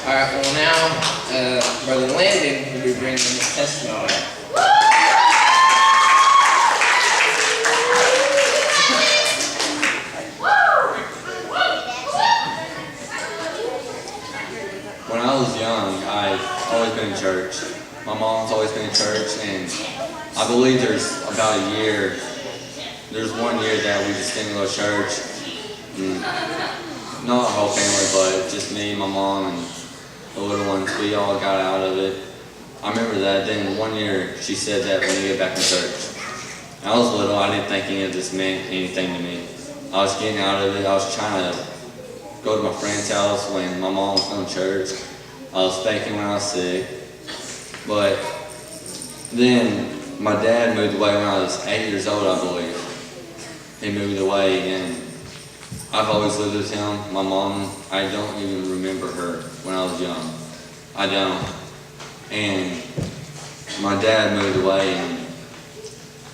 Alright, well now, Brother Landon will be bringing his testimony. When I was young, I've always been in church. My mom's always been in church, and I believe there's about a year, there's 1 year that we just didn't go to church. Not our whole family, but just me, my mom, and the little ones, we all got out of it. I remember that. Then 1 year, she said that we need to get back in church. I was little, I didn't think any of this meant anything to me. I was getting out of it. I was trying to go to my friend's house when my mom was going to church. I was faking when I was sick. But then my dad moved away when I was 8 years old, I believe. He moved away, and I've always lived with him. My mom, I don't even remember her when I was young. I don't. And my dad moved away, and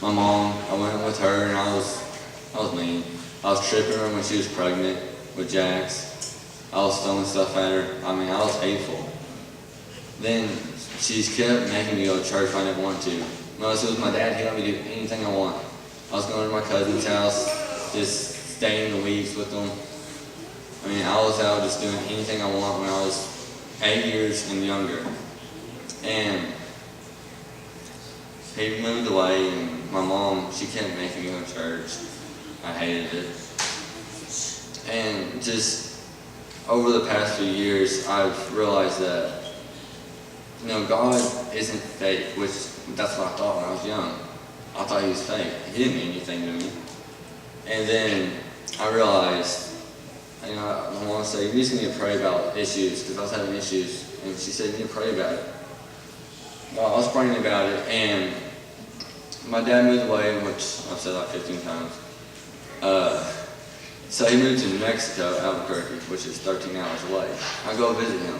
my mom, I went with her, and I was mean. I was tripping her when she was pregnant with Jax. I was throwing stuff at her. I mean, I was hateful. Then she kept making me go to church when I didn't want to. When I was with my dad, he let me do anything I want. I was going to my cousin's house, just staying the weeks with them. I mean, I was out just doing anything I want when I was 8 years and younger. And he moved away, and my mom, she kept making me go to church. I hated it. And just over the past few years, I've realized that, God isn't fake, which that's what I thought when I was young. I thought he was fake. He didn't mean anything to me. And then I realized, I want to say, you just need to pray about issues, because I was having issues. And she said, you need to pray about it. Well, I was praying about it, and my dad moved away, which I've said like 15 times. So he moved to New Mexico, Albuquerque, which is 13 hours away. I go visit him.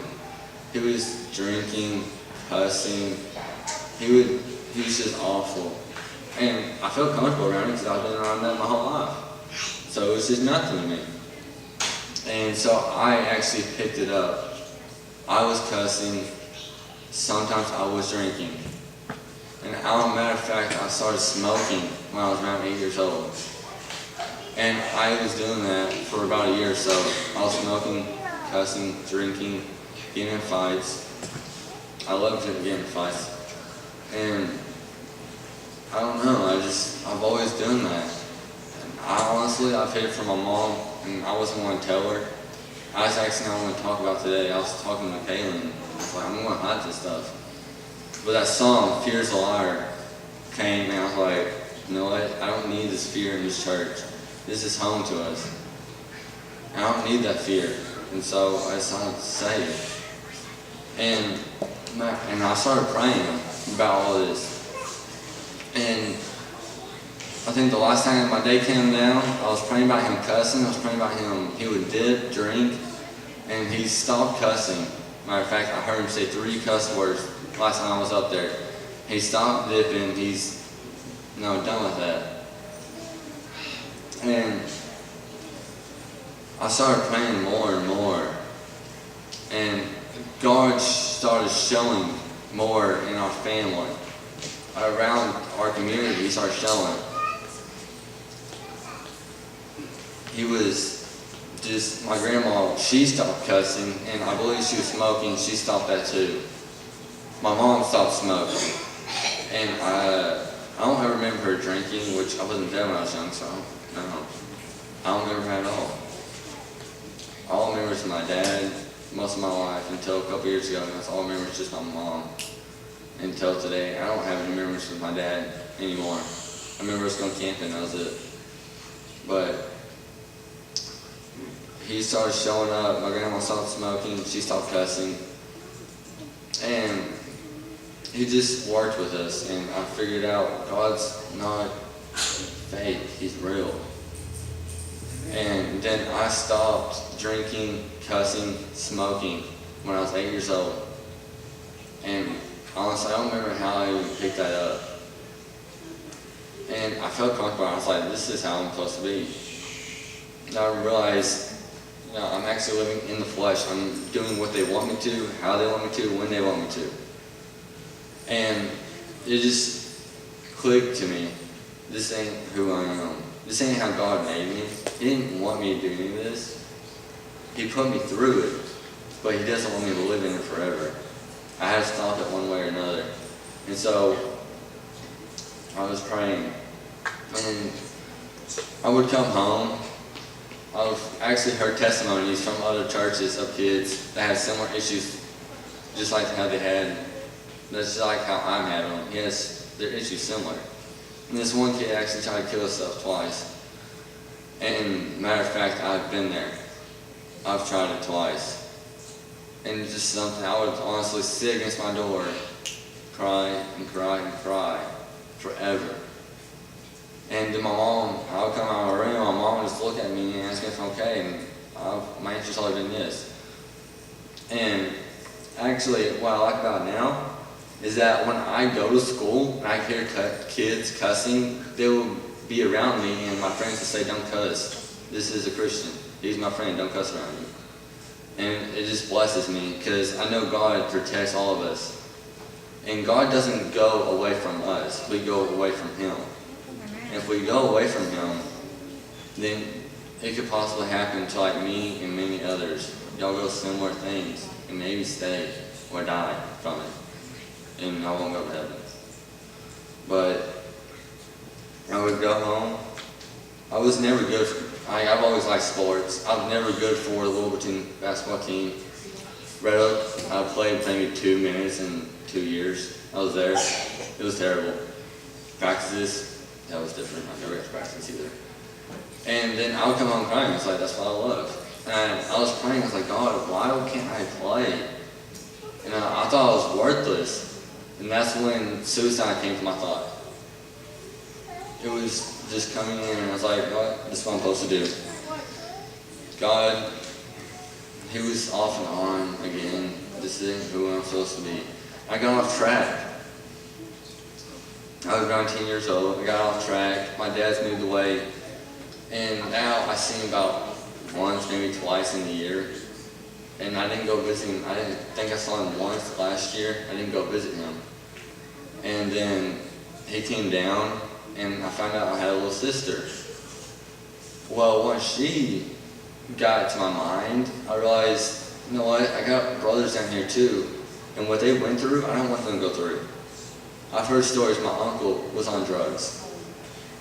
He was drinking, cussing. He was just awful. And I felt comfortable around him because I've been around that my whole life. So it was just nothing to me. And so I actually picked it up. I was cussing. Sometimes I was drinking. And as a matter of fact, I started smoking when I was around 8 years old. And I was doing that for about a year or so. I was smoking, cussing, drinking, getting in fights. I loved getting in fights. And I don't know, I've always done that. And I've hid it from my mom, and I wasn't going to tell her. I was actually not going to talk about today. I was talking to Kaylin. I was like, I'm going to hide this stuff. But that song, Fear's a Liar, came, and I was like, you know what? I don't need this fear in this church. This is home to us. And I don't need that fear. And so I decided to say it. And I started praying about all this. And I think the last time my day came down, I was praying about him cussing. I was praying about him, he would dip, drink, and he stopped cussing. Matter of fact, I heard him say 3 cuss words last time I was up there. He stopped dipping. He's done with that. And I started praying more and more. And God started showing more in our family. Around our community, he started showing. He was just, my grandma, she stopped cussing, and I believe she was smoking. She stopped that too. My mom stopped smoking. And I don't ever remember her drinking, which I wasn't there when I was young, so I don't remember her at all. All I remember is my dad most of my life until a couple years ago, and that's all I remember is just my mom. Until today, I don't have any memories with my dad anymore. I remember us going camping, that was it. But he started showing up. My grandma stopped smoking, she stopped cussing. And he just worked with us, and I figured out God's not fake, he's real. And then I stopped drinking, cussing, smoking when I was 8 years old. And honestly, I don't remember how I even picked that up. And I felt comfortable. I was like, this is how I'm supposed to be. And I realized I'm actually living in the flesh. I'm doing what they want me to, how they want me to, when they want me to. And it just clicked to me. This ain't who I am. This ain't how God made me. He didn't want me to do any of this. He put me through it, but He doesn't want me to live in it forever. I had to stop it one way or another. And so I was praying, and I would come home. I've actually heard testimonies from other churches of kids that had similar issues, just like how they had. That's just like how I'm having them. Yes, their issues similar. And this one kid actually tried to kill himself twice. And matter of fact, I've been there. I've tried it twice. And it's just something, I would honestly sit against my door, cry and cry and cry forever. And then my mom, I would come out of my room, my mom would just look at me and ask me if I'm okay, and my answer's always been yes. And actually, what I like about it now is that when I go to school and I hear kids cussing, they will be around me and my friends will say, don't cuss. This is a Christian. He's my friend, don't cuss around you. And it just blesses me because I know God protects all of us. And God doesn't go away from us, we go away from Him. And if we go away from Him, then it could possibly happen to like me and many others. Y'all go similar things and maybe stay or die from it. And I won't go to heaven. But I would go home. I was never good I've always liked sports. I was never good for the Wilburton basketball team. Red Oak, I played maybe 2 minutes in 2 years. I was there. It was terrible. Practices, that was different. I never got to practice either. And then I would come home crying. It's like, that's what I love. And I was praying. I was like, God, why can't I play? And I thought I was worthless. And that's when suicide came to my thought. It was just coming in, and I was like, what? This is what I'm supposed to do. God, He was off and on again. This isn't who I'm supposed to be. I got off track. I was around 10 years old. I got off track. My dad's moved away. And now I see him about once, maybe twice in a year. And I didn't go visit him. I didn't think I saw him once last year. I didn't go visit him. And then he came down, and I found out I had a little sister. Well, once she got to my mind, I realized, you know what, I got brothers down here too. And what they went through, I don't want them to go through. I've heard stories, my uncle was on drugs.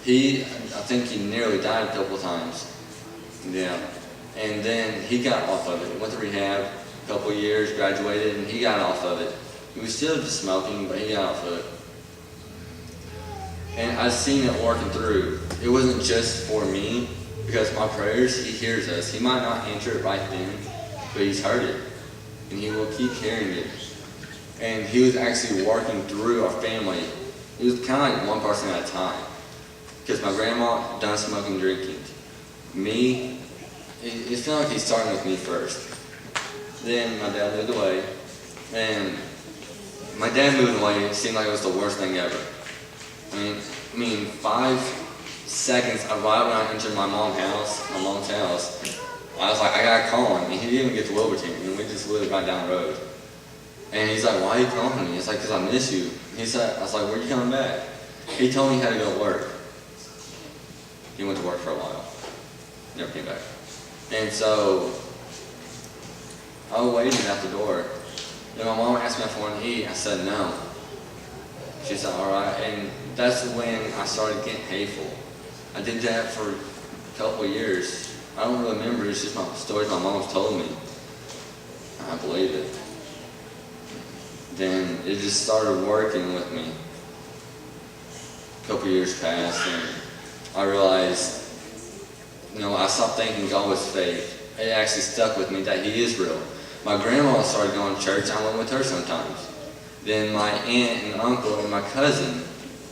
I think he nearly died a couple of times. Yeah. And then he got off of it. Went to rehab a couple of years, graduated, and he got off of it. He was still just smoking, but he got off of it. And I've seen it working through. It wasn't just for me, because my prayers, He hears us. He might not answer it right then, but He's heard it. And He will keep carrying it. And He was actually working through our family. It was kind of like one person at a time. Because my grandma done smoking, drinking. Me, it felt like He started with me first. Then my dad moved away. And my dad moving away seemed like it was the worst thing ever. I mean, 5 seconds right when I entered my mom's house, I was like, I gotta call him. And he didn't even get to Wilburton, and we just lived right down the road. And he's like, why are you calling me? It's like, because I miss you. I was like, when are you coming back? He told me he had to go to work. He went to work for a while. Never came back. And so, I waited at the door. And my mom asked me if I wanted to eat. I said no. She said, all right. And that's when I started getting hateful. I did that for a couple of years. I don't really remember. It's just my stories my mom's told me. I believe it. Then it just started working with me. A couple of years passed, and I realized, I stopped thinking God was fake. It actually stuck with me that He is real. My grandma started going to church. I went with her sometimes. Then my aunt and uncle and my cousin,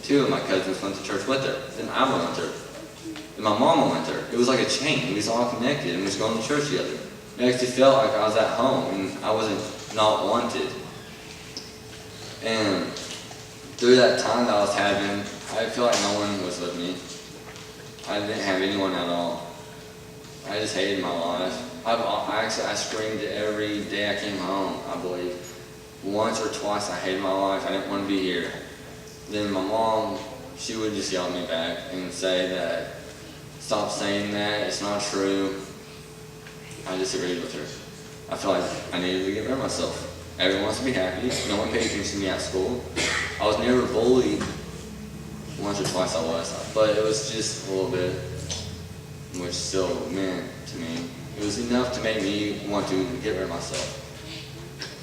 2 of my cousins went to church with her. Then I went with her. Then my mama went with her. It was like a chain. We was all connected and we was going to church together. It actually felt like I was at home and I wasn't not wanted. And through that time that I was having, I feel like no one was with me. I didn't have anyone at all. I just hated my life. I screamed every day I came home, I believe. Once or twice I hated my life, I didn't want to be here. Then my mom, she would just yell at me back and say that, stop saying that, it's not true. I disagreed with her. I felt like I needed to get rid of myself. Everyone wants to be happy, no one paid attention to me at school. I was never bullied. Once or twice I was, but it was just a little bit, which still meant to me. It was enough to make me want to get rid of myself.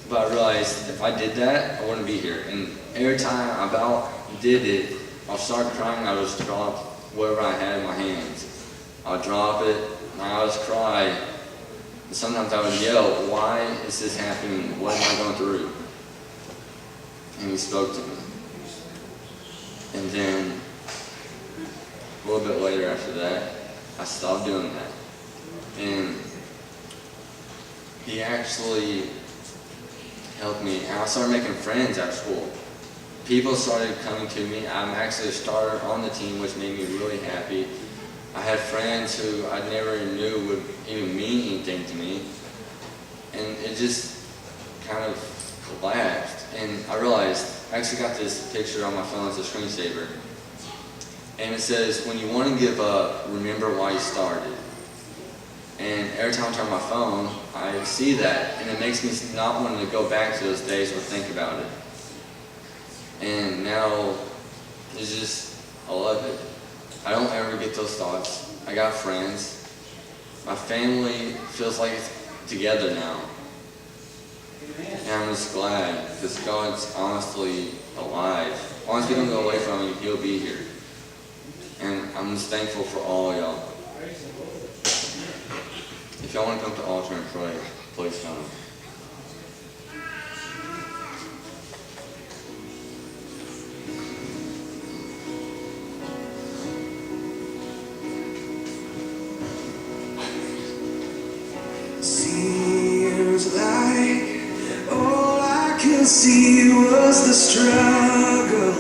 But I realized if I did that, I wouldn't be here. And every time I about did it, I'll start crying, I would just drop whatever I had in my hands. I would drop it, and I would just cry. And sometimes I would yell, why is this happening? What am I going through? And he spoke to me. And then, a little bit later after that, I stopped doing that. And he actually helped me. And I started making friends at school. People started coming to me. I'm actually a starter on the team, which made me really happy. I had friends who I never knew would even mean anything to me. And it just kind of collapsed. And I realized, I actually got this picture on my phone as a screensaver. And it says, when you want to give up, remember why you started. And every time I turn my phone, I see that. And it makes me not want to go back to those days or think about it. And now, it's just, I love it. I don't ever get those thoughts. I got friends. My family feels like it's together now. And I'm just glad, because God's honestly alive. As long as we don't go away from Him, He'll be here. And I'm just thankful for all y'all. If y'all want to come to altar and pray, please come. Seems like all I could see was the struggle.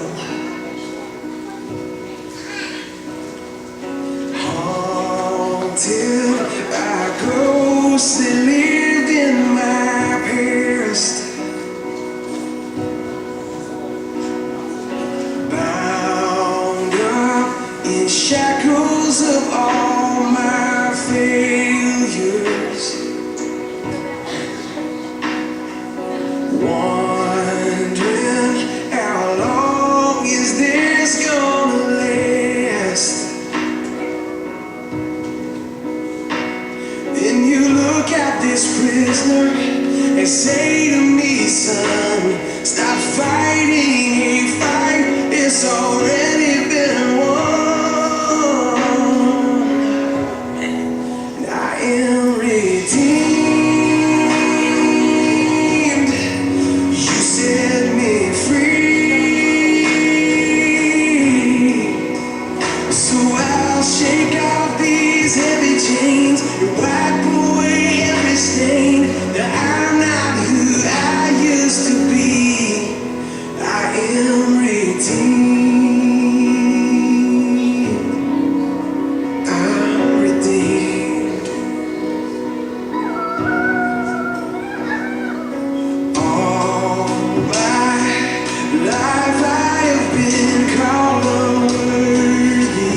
Haunted by ghosts that lived in my past. Bound up in shackles of all my failures. Wondering how long is this gonna last? Then you look at this prisoner and say to me, son, stop fighting a fight, it's already been won. And I am redeemed. Set me free, so I'll shake off these heavy chains and wipe away every stain that I'm not who I used to be. I am redeemed. I'm redeemed. Life I have been called unworthy,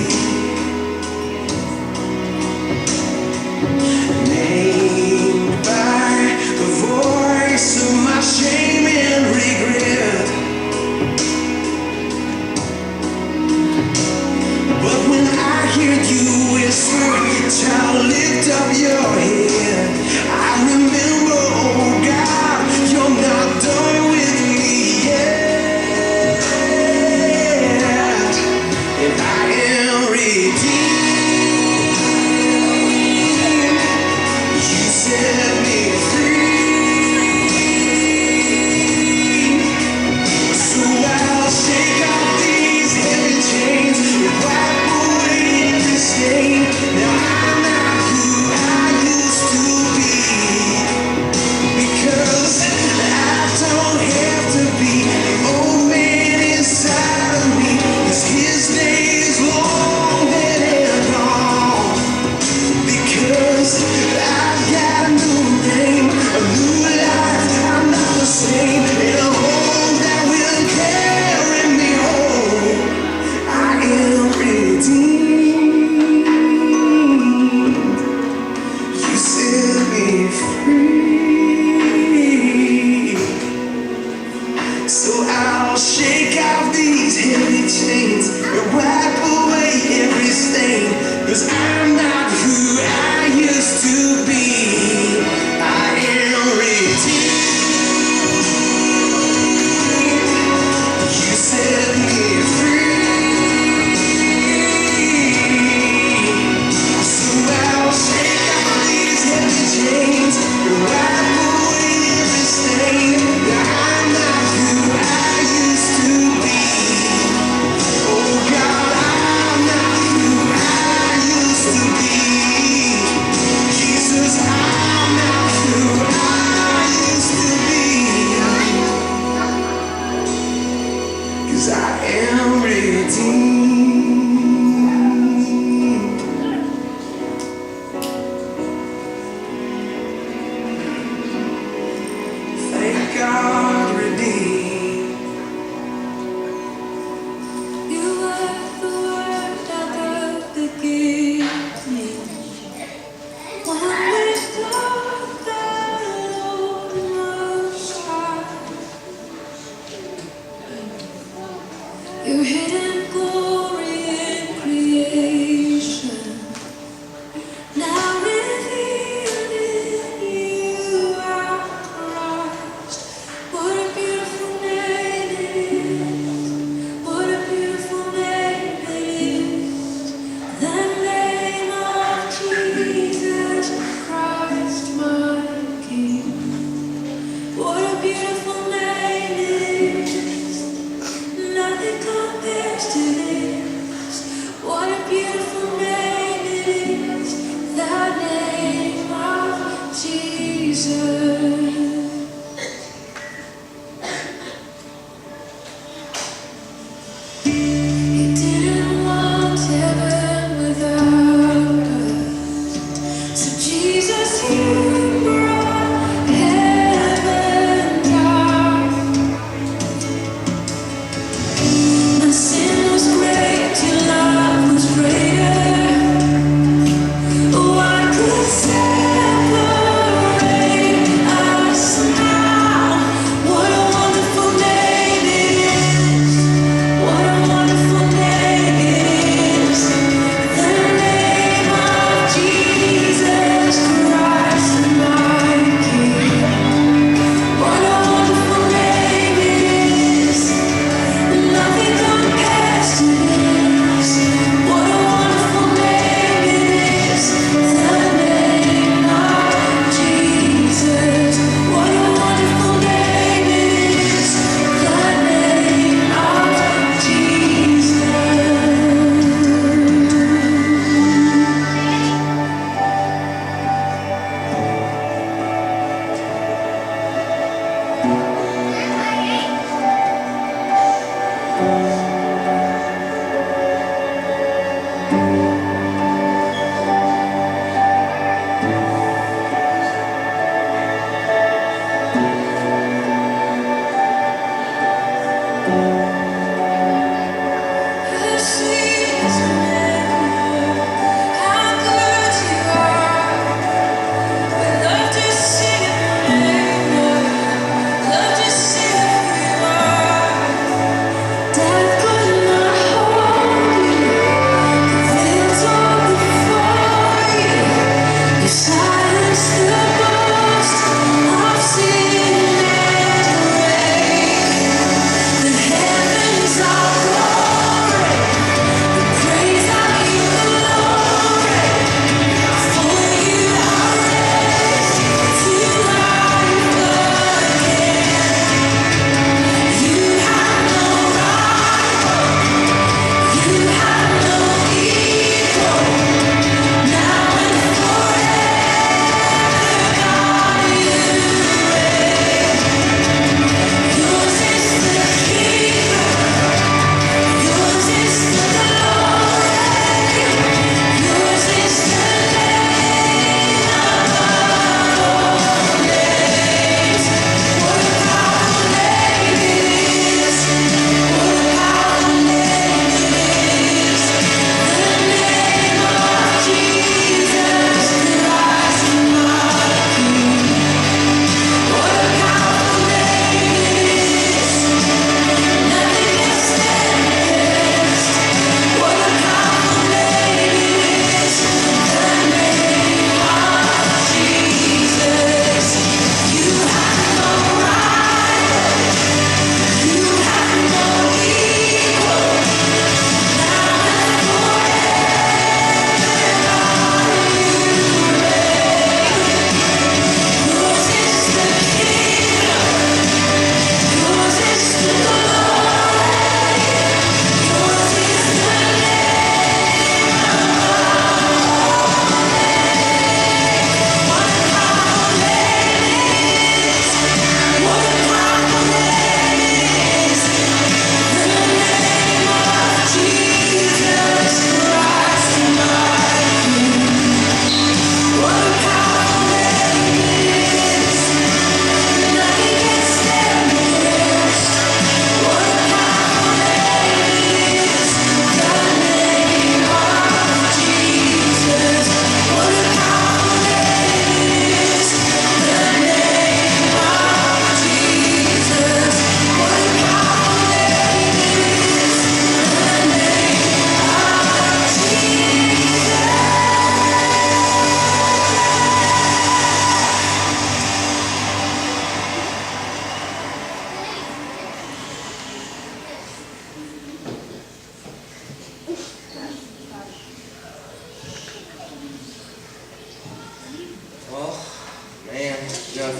named by the voice of my shame and regret. But when I hear you whisper, child, lift up your head, I remember, oh God, you're not done with me yet. And I am redeemed. You set me free, so I'll shake off these heavy chains and wipe away every stain. Now I'm not who I used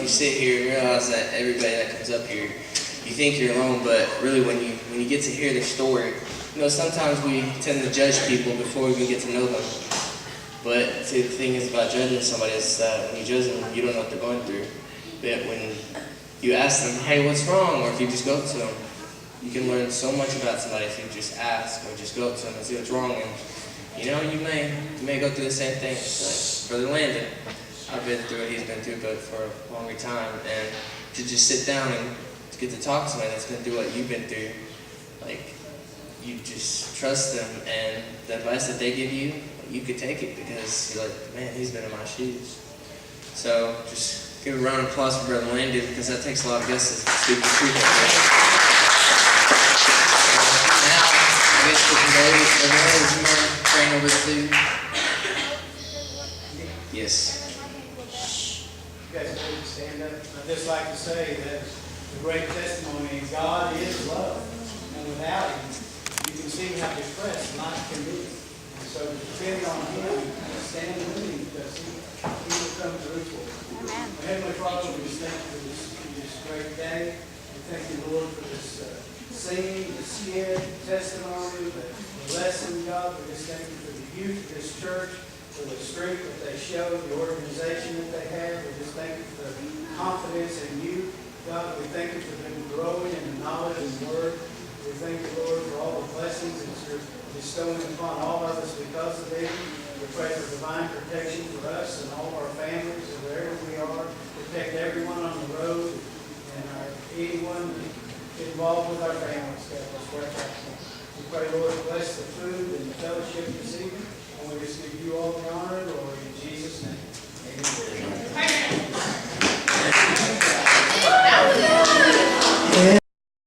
if you sit here and realize that everybody that comes up here, you think you're alone, but really when you get to hear their story, sometimes we tend to judge people before we even get to know them. But see, the thing is about judging somebody is that when you judge them, you don't know what they're going through. But when you ask them, hey, what's wrong? Or if you just go to them, you can learn so much about somebody if you just ask or just go up to them and see what's wrong. And you may go through the same thing. Like Brother Landon, I've been through it, he's been through it for a longer time. And to just sit down and to get to talk to somebody that's been through what you've been through, like, you just trust them, and the advice that they give you, you could take it because you're like, man, he's been in my shoes. So just give a round of applause for Brother Landon, because that takes a lot of guts to speak the truth. Now, I guess we can go over to Brother Landon. Would you mind praying over the food? Yes. You guys ready to stand up? I'd just like to say that the great testimony, God is love, and without Him, you can see how depressed life can be. And so to depend on Him, stand with Him, because He will come through for you. Heavenly Father, we just thank you for this great day. We thank you, Lord, for this singing, the shared testimony, the lesson, God. We just thank you for the youth of this church, for the strength that they show, the organization that they have. We just thank you for the confidence in you. God, we thank you for them growing in the knowledge and word. We thank you, Lord, for all the blessings that you're bestowing upon all of us because of them. We pray for divine protection for us and all of our families and wherever we are. Protect everyone on the road and anyone involved with our families. God, let's work out. We pray, Lord, bless the food and the fellowship this evening.